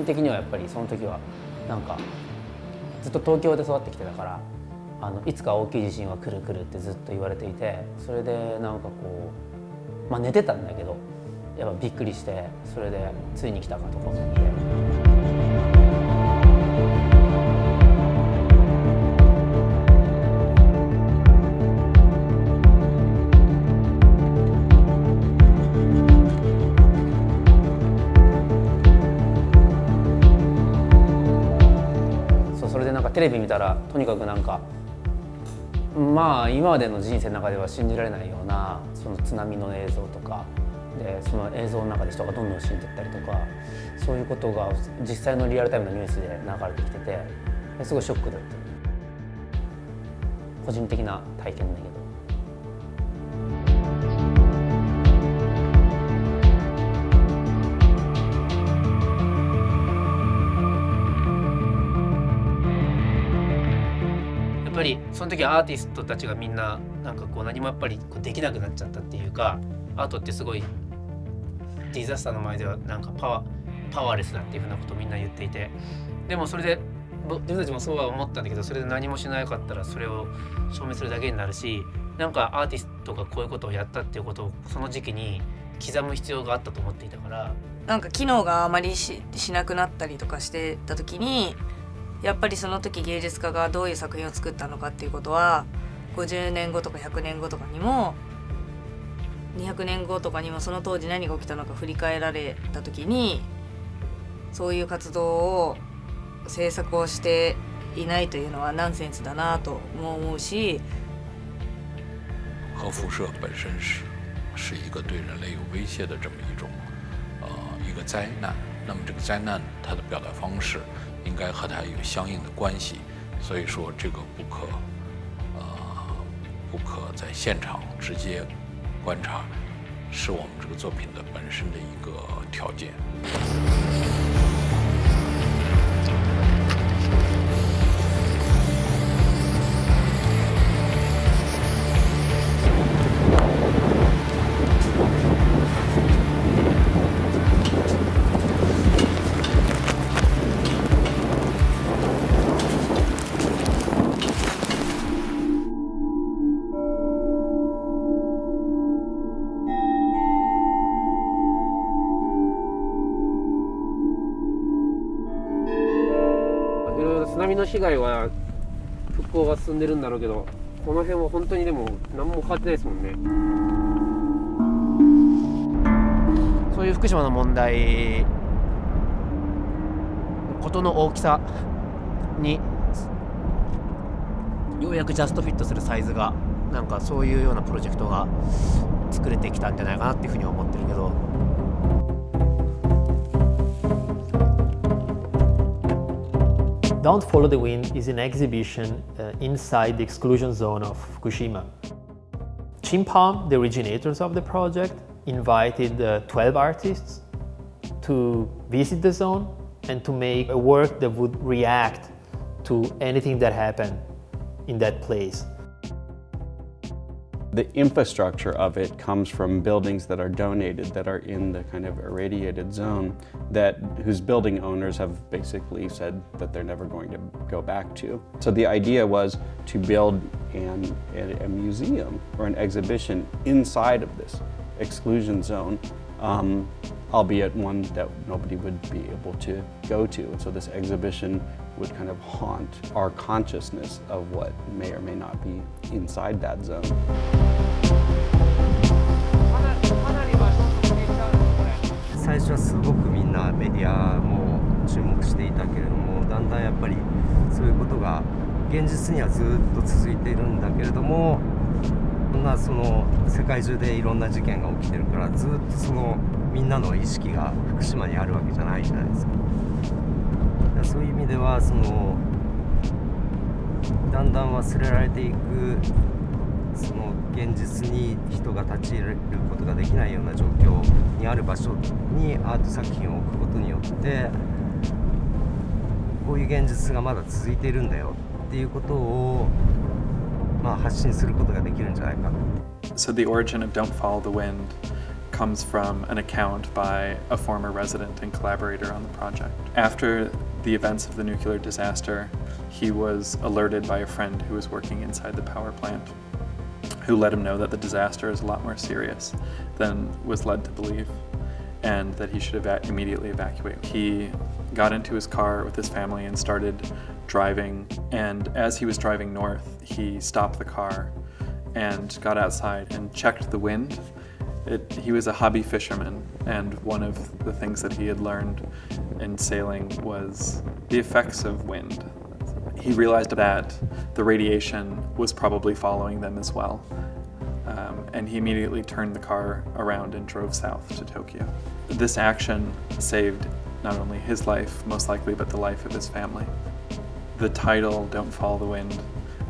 人的にはやっぱりその時はなんかずっと東京で育ってきてたから、いつか大きい地震は来る来るってずっと言われていて、それでなんかこう、まあ、寝てたんだけどやっぱびっくりして、それでついに来たかとか思って。それでなんかテレビ見たらとにかくなんかまあ今までの人生の中では信じられないようなその津波の映像とかで、その映像の中で人がどんどん死んでいったりとか、そういうことが実際のリアルタイムのニュースで流れてきてて、すごいショックだった。個人的な体験だけど。やっぱりその時アーティストたちがみんななんかこう何もやっぱりこうできなくなっちゃったっていうか、アートってすごいディザスターの前ではなんかパワーレスだっていうふうなことをみんな言っていて、でもそれで自分たちもそうは思ったんだけど、それで何もしなかったらそれを証明するだけになるし、なんかアーティストがこういうことをやったっていうことをその時期に刻む必要があったと思っていたから、なんか機能があまり しなくなったりとかしてた時に、やっぱりその時芸術家がどういう作品を作ったのかっていうことは50年後とか100年後とかにも200年後とかにもその当時何が起きたのか振り返られた時に、そういう活動を制作をしていないというのはナンセンスだなとも思うし、核辐射本身是一个对人类有威胁的这么一个灾难，那么这个灾难它的表达方式应该和它有相应的关系，所以说这个不可在现场直接观察，是我们这个作品的本身的一个条件。津波の被害は復興が進んでるんだろうけど、この辺は本当にでも何も変わってないですもんね。そういう福島の問題、事の大きさにようやくジャストフィットするサイズが、なんかそういうようなプロジェクトが作れてきたんじゃないかなっていうふうには思ってるけど。Don't Follow the Wind is an exhibition inside the exclusion zone of Fukushima. Chim Poms, the originators of the project, invited 12 artists to visit the zone and to make a work that would react to anything that happened in that place. The infrastructure of it comes from buildings that are donated, that are in the kind of irradiated zone, whose building owners have basically said that they're never going to go back to. So the idea was to build a museum or an exhibition inside of this exclusion zone, albeit one that nobody would be able to go to. And so this exhibition would kind of haunt our consciousness of what may or may not be inside that zone. 最初はすごくみんなメディアも注目していたけれども、だんだんやっぱりそういうことが現実にはずっと続いているんだけれども、その世界中でいろんな事件が起きてるから、ずっとそのみんなの意識が福島にあるわけじゃないじゃないですか。そういう意味ではだんだん忘れられていくその現実に人が立ち入ることができないような状況にある場所にアート作品を置くことによって、こういう現実がまだ続いているんだよっていうことを発信することができるんじゃないか。So the origin of Don't Follow the Wind comes from an account by a former resident and collaborator on the project. After the events of the nuclear disaster, he was alerted by a friend who was working inside the power plant, who let him know that the disaster is a lot more serious than was led to believe, and that he should immediately evacuate. He got into his car with his family and started driving, and as he was driving north, he stopped the car and got outside and checked the wind. He was a hobby fisherman, and one of the things that he had learned in sailing was the effects of wind. He realized that the radiation was probably following them as well, and he immediately turned the car around and drove south to Tokyo. This action saved not only his life, most likely, but the life of his family. The title, Don't Follow the Wind,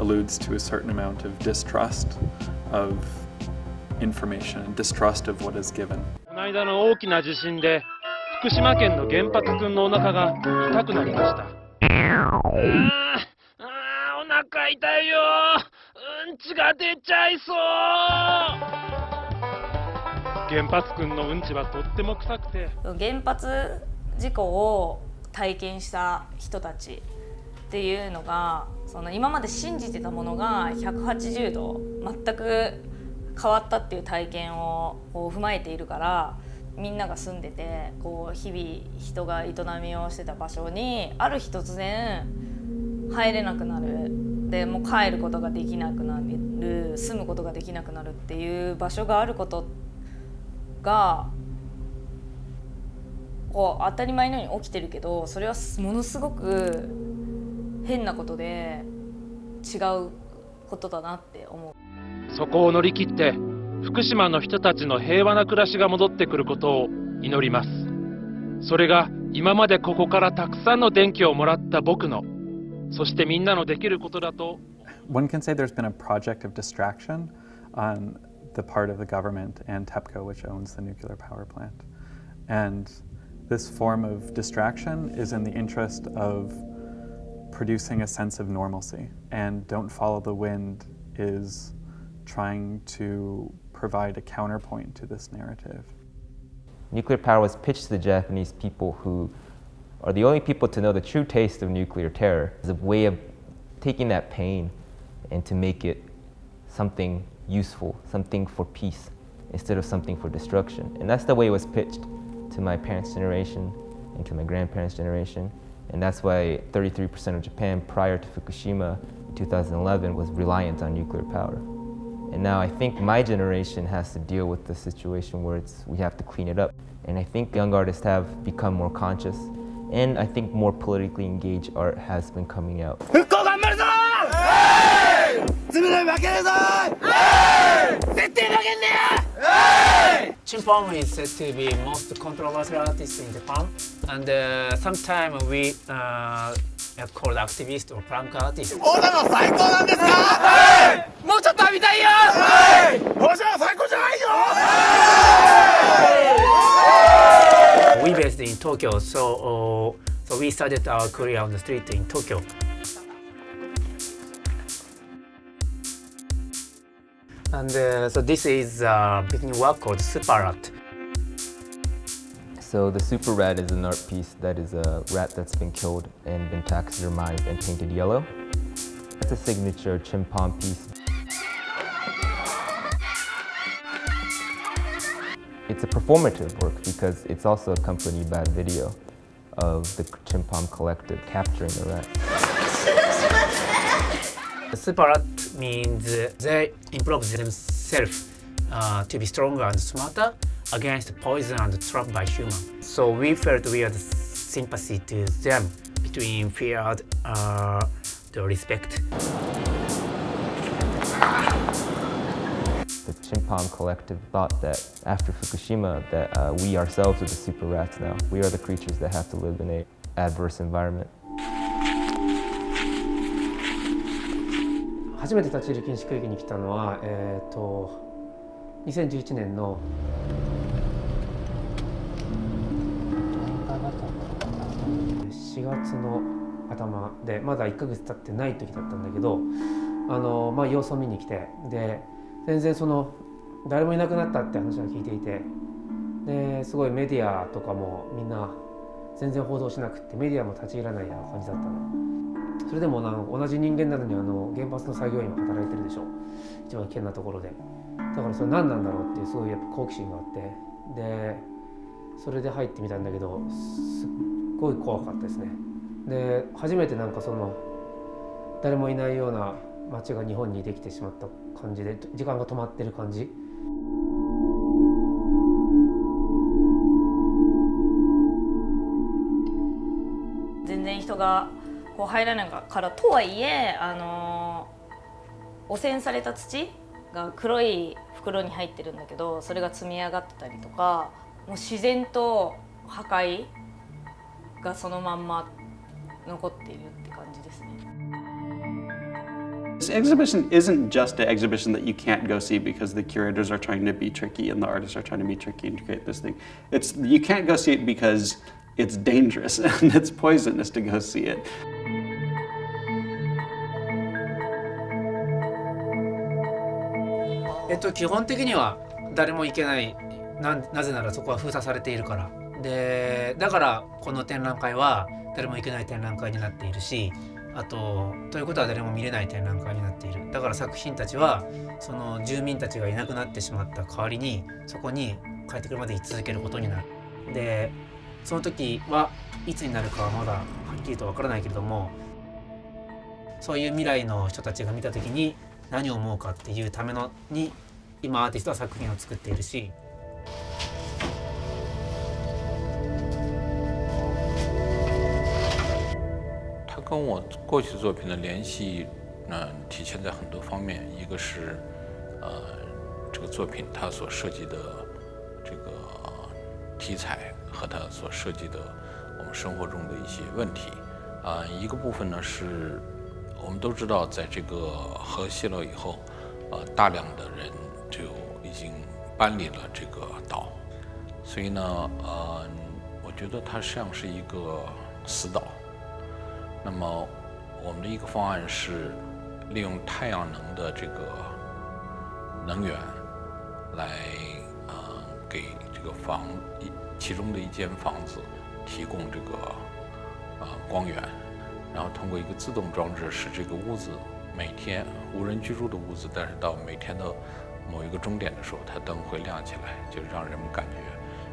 alludes to a certain amount of distrust of information and distrust of what is given. この間の大きな地震で福島県の原発くんのお腹が痛くなりました。お腹痛いよ。うんちが出ちゃいそう。原発くんのうんちはとっても臭くて。原発事故を体験した人たちっていうのが、その今まで信じてたものが180度全く変わったっていう体験をこう踏まえているから、みんなが住んでてこう日々人が営みをしてた場所にある日突然入れなくなる、でもう帰ることができなくなる、住むことができなくなるっていう場所があることがこう当たり前のように起きてるけど、それはものすごく変なことで違うことだなって思う。そこを乗り切って福島の人たちの平和な暮らしが戻ってくることを祈ります。それが今までここからたくさんの電気をもらった僕の、そしてみんなのできることだと。One can say there's been a project of distraction on the part of the government and TEPCO, which owns the nuclear power plant. And this form of distraction is in the interest of producing a sense of normalcy. And Don't Follow the Wind is trying to provide a counterpoint to this narrative. Nuclear power was pitched to the Japanese people, who are the only people to know the true taste of nuclear terror, as a way of taking that pain and to make it something useful, something for peace, instead of something for destruction. And that's the way it was pitched to my parents' generation and to my grandparents' generation. And that's why 33% of Japan prior to Fukushima in 2011 was reliant on nuclear power. And now I think my generation has to deal with the situation where we have to clean it up. And I think young artists have become more conscious, and I think more politically engaged art has been coming out. Chim Poms is said to be most controversial artist in Japan, and sometimes we called activist or punk artist. 俺らの最高なんですか？もうちょっと浴びたいよ！俺ら最高じゃないよ！ We based in Tokyo, so we started our career on the street in Tokyo. And so this is a beginning work called Super Rat. So the super rat is an art piece that is a rat that's been killed and been taxidermized and painted yellow. It's a signature Chim Pom piece. It's a performative work because it's also accompanied by a video of the Chim Pom collective capturing the rat. Super Rat means they improve themselves to be stronger and smarter against poison and trap by humans. So we felt we had sympathy to them between fear and the respect. The Chim Pom collective thought that after Fukushima that we ourselves are the super rats now. We are the creatures that have to live in an adverse environment. 初めて立ち入り禁止区域に来たのは、2011年の4月の頭で、まだ1ヶ月経ってない時だったんだけど、様子を見に来て、で全然その誰もいなくなったって話は聞いていて、ですごいメディアとかもみんな全然報道しなくて、メディアも立ち入らないような感じだったの。それでも同じ人間なのに原発の作業員も働いてるでしょ、一番危険なところで。だからそれ何なんだろうっていうすごいやっぱ好奇心があって、でそれで入ってみたんだけど、すっごい怖かったですね。で初めてなんかその誰もいないような街が日本にできてしまった感じで、時間が止まってる感じ。全然人がこう入らないからとはいえ、汚染された土が黒い袋に入ってるんだけど、それが積み上がってたりとか、もう自然と破壊がそのまんま残っているって感じですね。This exhibition isn't just an exhibition that you can't go see because the curators are trying to be tricky and the artists are trying to be tricky and create this thing. You can't go see it because it's dangerous and it's poisonous to go see it. 基本的には誰も行けない。なぜならそこは封鎖されているから。でだからこの展覧会は誰も行けない展覧会になっているし、あとということは誰も見れない展覧会になっている。だから作品たちはその住民たちがいなくなってしまった代わりに、そこに帰ってくるまで居続けることになる。でその時はいつになるかはまだはっきりとわからないけれども、そういう未来の人たちが見た時に何を思うかっていうためのに今アーティストは作品を作っているし。它跟我过去作品的联系，体现在很多方面。一个是，这个作品它所涉及的这个题材和它所涉及的我们生活中的一些问题。一个部分呢是，我们都知道，在这个核泄漏以后，大量的人就已经搬离了这个岛，所以呢，我觉得它实际上是一个死岛。那么我们的一个方案是利用太阳能的这个能源来给这个其中的一间房子提供这个光源，然后通过一个自动装置使这个屋子每天无人居住的屋子，但是到每天的某一个钟点的时候，它灯会亮起来，就是让人们感觉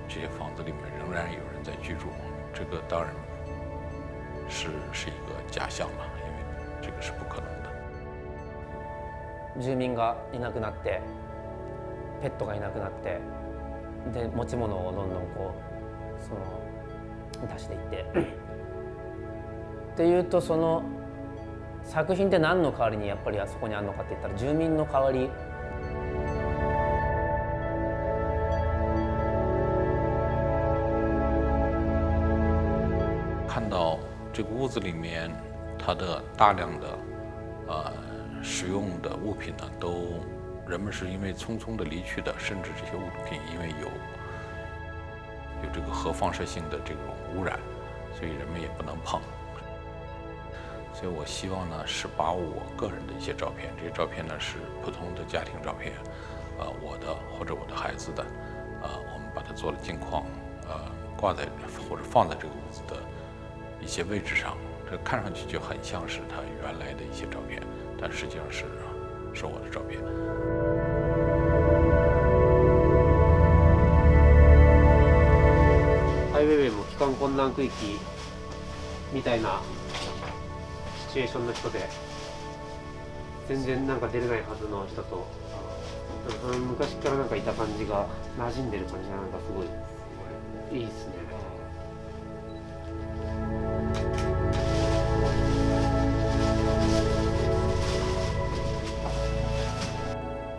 这些房子里面仍然有人在居住。这个当然是一个假象了，因为这个是不可能的。住民がいなくなって、ペットがいなくなって、で持ち物をどんどんこう出していって、っていうとその作品って何の代わりにやっぱりあそこにあるのかって言ったら住民の代わり。看到这个屋子里面，它的大量的使用的物品呢，人们是因为匆匆的离去的，甚至这些物品因为有这个核放射性的这种污染，所以人们也不能碰。所以我希望呢是把我个人的一些照片，这些照片呢是普通的家庭照片，我的或者我的孩子的，我们把它做了镜框，挂在或者放在这个屋子的一些位置上，这看上去就很像是他原来的一些照片，但实际上是我的照片。アイウェイウェイも帰還困難区域みたいなシチュエーションの人で、全然なんか出れないはずの人と、昔からなんかいた感じが馴染んでる感じがなんかすごいいいですね。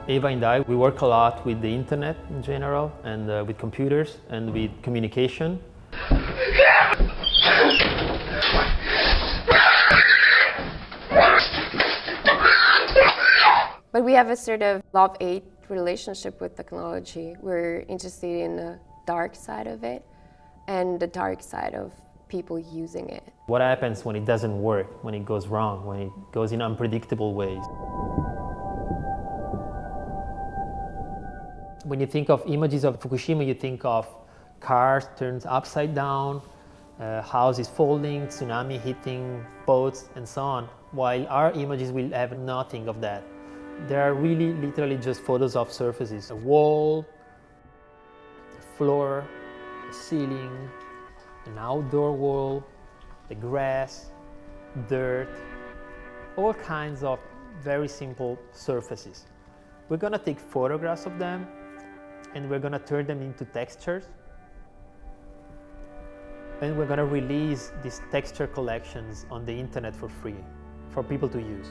Eva and I, we work a lot with the internet in general, and with computers, and with communication. But we have a sort of love-hate relationship with technology. We're interested in the dark side of it and the dark side of people using it. What happens when it doesn't work, when it goes wrong, when it goes in unpredictable ways? When you think of images of Fukushima, you think of cars turned upside down, houses falling, tsunami hitting boats, and so on, while our images will have nothing of that. They are really literally just photos of surfaces, a wall, a floor, a ceiling, an outdoor wall, the grass, dirt, all kinds of very simple surfaces. We're gonna take photographs of them and we're gonna turn them into textures. And we're gonna release these texture collections on the internet for free, for people to use.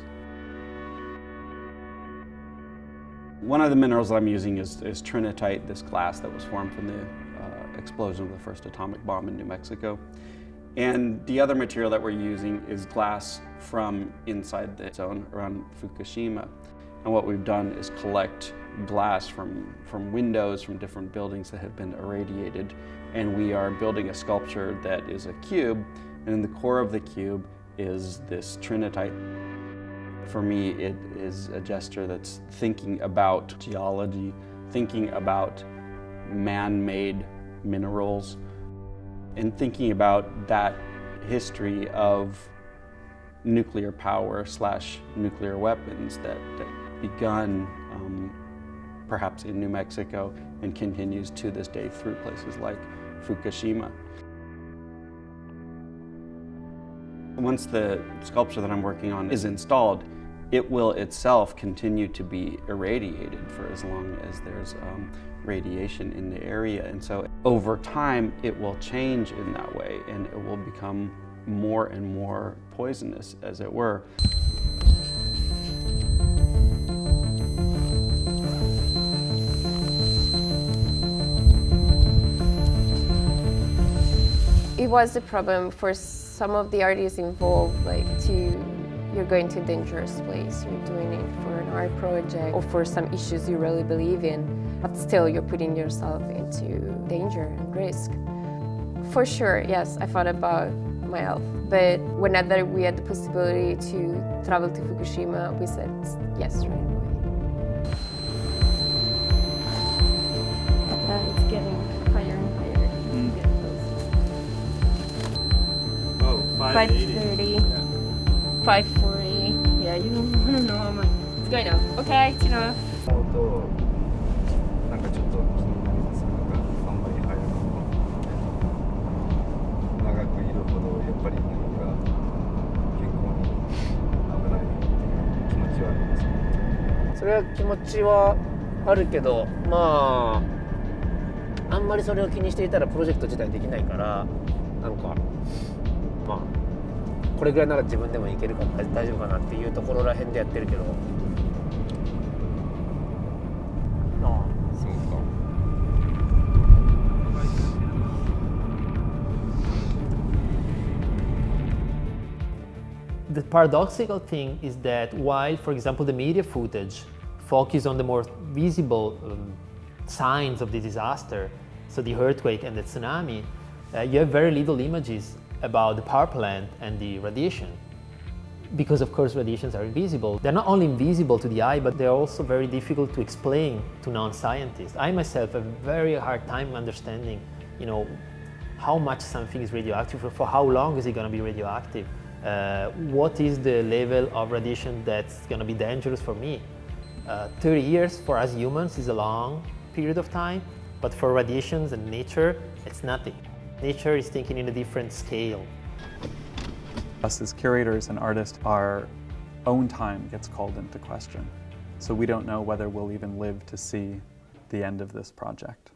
One of the minerals that I'm using is trinitite, this glass that was formed from the explosion of the first atomic bomb in New Mexico. And the other material that we're using is glass from inside the zone around Fukushima. And what we've done is collect glass from windows from different buildings that have been irradiated. And we are building a sculpture that is a cube, and in the core of the cube is this trinitite. For me, it is a gesture that's thinking about geology, thinking about man-made minerals, and thinking about that history of nuclear power / nuclear weapons that begun perhaps in New Mexico and continues to this day through places like Fukushima. Once the sculpture that I'm working on is installed, it will itself continue to be irradiated for as long as there's radiation in the area. And so over time, it will change in that way, and it will become more and more poisonous, as it were. It was a problem for some of the artists involved, you're going to a dangerous place, you're doing it for an art project or for some issues you really believe in, but still you're putting yourself into danger and risk. For sure, yes, I thought about my health, but whenever we had the possibility to travel to Fukushima, we said yes right away. It's getting higher and higher. Oh, 580. 540. Yeah, you don't want to know how much. It's going up. Okay, it's enough. なんかちょっと気になりますのがあんまり早く長くいるほどやっぱり何か健康に危ない気持ちはありますね。それは気持ちはあるけど、まああんまりそれを気にしていたらプロジェクト自体できないから、なんかまあこれぐらいなら自分でもいけるから大丈夫かなっていうところらへんでやってるけど。The paradoxical thing is that while, for example, the media footage focus on the more visible signs of the disaster, so the earthquake and the tsunami, you have very little images about the power plant and the radiation. Because of course radiations are invisible. They're not only invisible to the eye, but they're also very difficult to explain to non-scientists. I myself have a very hard time understanding, how much something is radioactive, for how long is it going to be radioactive. What is the level of radiation that's going to be dangerous for me? 30 years for us humans is a long period of time, but for radiations and nature, it's nothing. Nature is thinking in a different scale. Us as curators and artists, our own time gets called into question. So we don't know whether we'll even live to see the end of this project.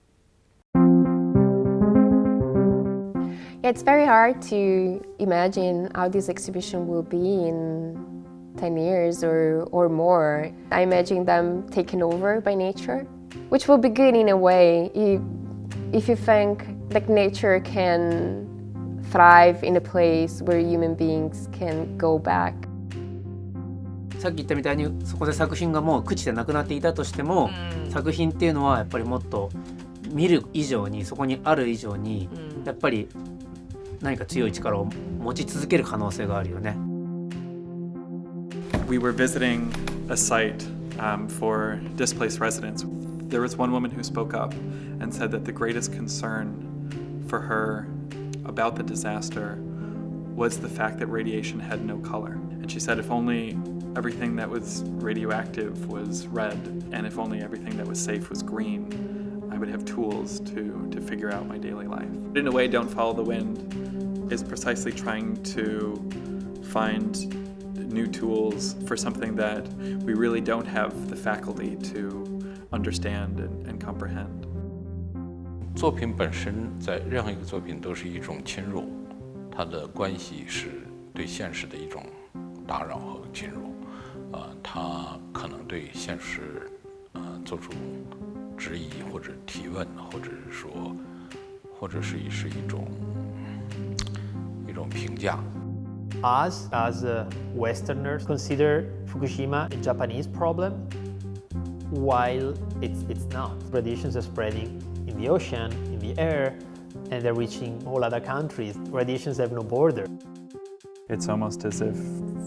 It's very hard to imagine how this exhibition will be in 10 years or more. I imagine them taken over by nature, which will be good in a way if you think that nature can thrive in a place where human beings can go back. さっき言ったみたいにそこで作品がもう朽ちてなくなっていたとしても、作品っていうのはやっぱりもっと見る以上にそこにある以上にやっぱり何か強い力を持ち続ける可能性があるよね。We were visiting a site for displaced residents. There was one woman who spoke up and said that the greatest concern for her about the disaster was the fact that radiation had no color. And she said if only everything that was radioactive was red, and if only everything that was safe was green, I would have tools to figure out my daily life. In a way, Don't Follow the Wind is precisely trying to find new tools for something that we really don't have the faculty to understand and comprehend. 作品本身在任何一个作品都是一种侵入，它的关系是对现实的一种打扰和侵入，它可能对现实做出质疑或者提问，或者是说，或者是一种评价。Us, as Westerners, consider Fukushima a Japanese problem, while it's not. Radiations are spreading in the ocean, in the air, and they're reaching all other countries. Radiations have no border. It's almost as if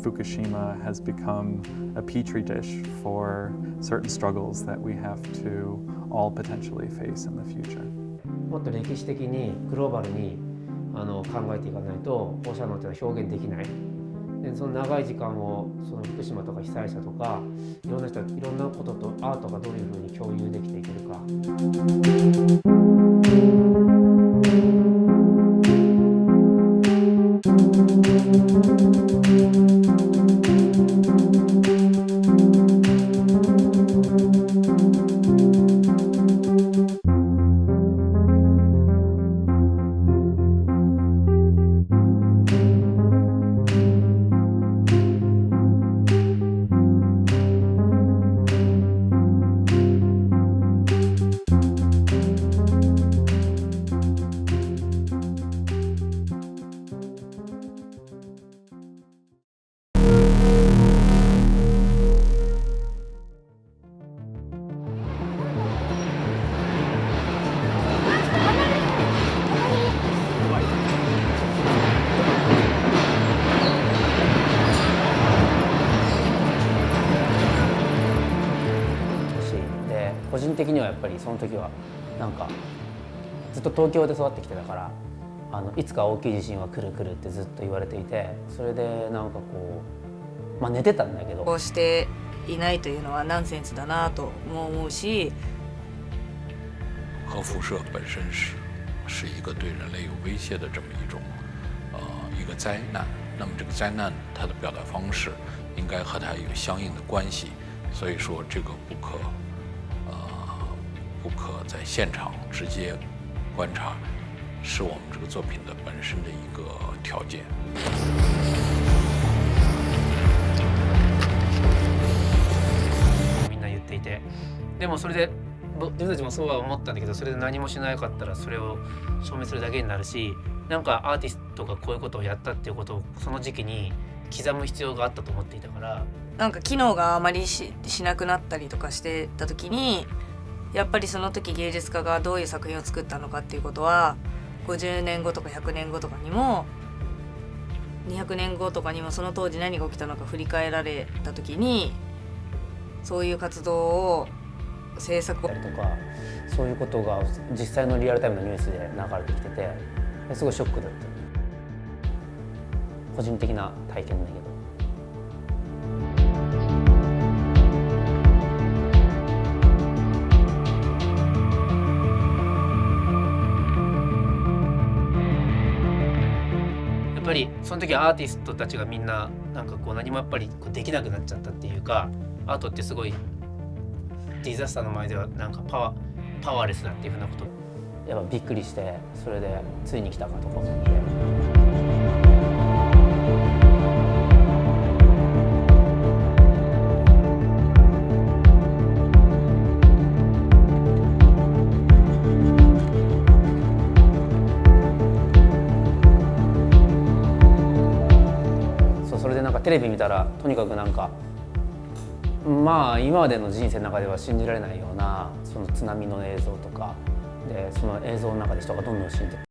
Fukushima has become a petri dish for certain struggles that we have to all potentially face in the future. もっと歴史的にグローバルに考えていかないと放射能というのは表現できない。でその長い時間をその福島とか被災者とかいろんな人いろんなこととアートがどういうふうに共有できていけるか。個人的にはやっぱりその時はなんかずっと東京で育ってきてたからいつか大きい地震は来るってずっと言われていて、それでなんかこう寝てたんだけどこうしていないというのはナンセンスだなとも思うし。核辐射本身是一个对人类有威胁的这么一个灾难，那么这个灾难它的表达方式应该和它有相应的关系，所以说这个不可在现场直接观察，是我们这个作品的本身的一个条件。みんな言っていて、でもそれで自分たちもそうは思ったんだけど、それで何もしなかったらそれを証明するだけになるし、なんかアーティストがこういうことをやったっていうことをその時期に刻む必要があったと思っていたから、なんか機能があまり しなくなったりとかしてた時に、やっぱりその時芸術家がどういう作品を作ったのかっていうことは50年後とか100年後とかにも200年後とかにもその当時何が起きたのか振り返られた時に、そういう活動を制作たりとか、そういうことが実際のリアルタイムのニュースで流れてきてて、すごいショックだった。個人的な体験だけど。やっぱりその時アーティストたちがみんななんかこう何もやっぱりできなくなっちゃったっていうか、アートってすごいディザスターの前ではなんかパワーレスだっていうふうなことやっぱびっくりして、それでついに来たかとか思って。それでなんかテレビ見たらとにかくなんかまあ今までの人生の中では信じられないようなその津波の映像とかで、その映像の中で人がどんどん死んで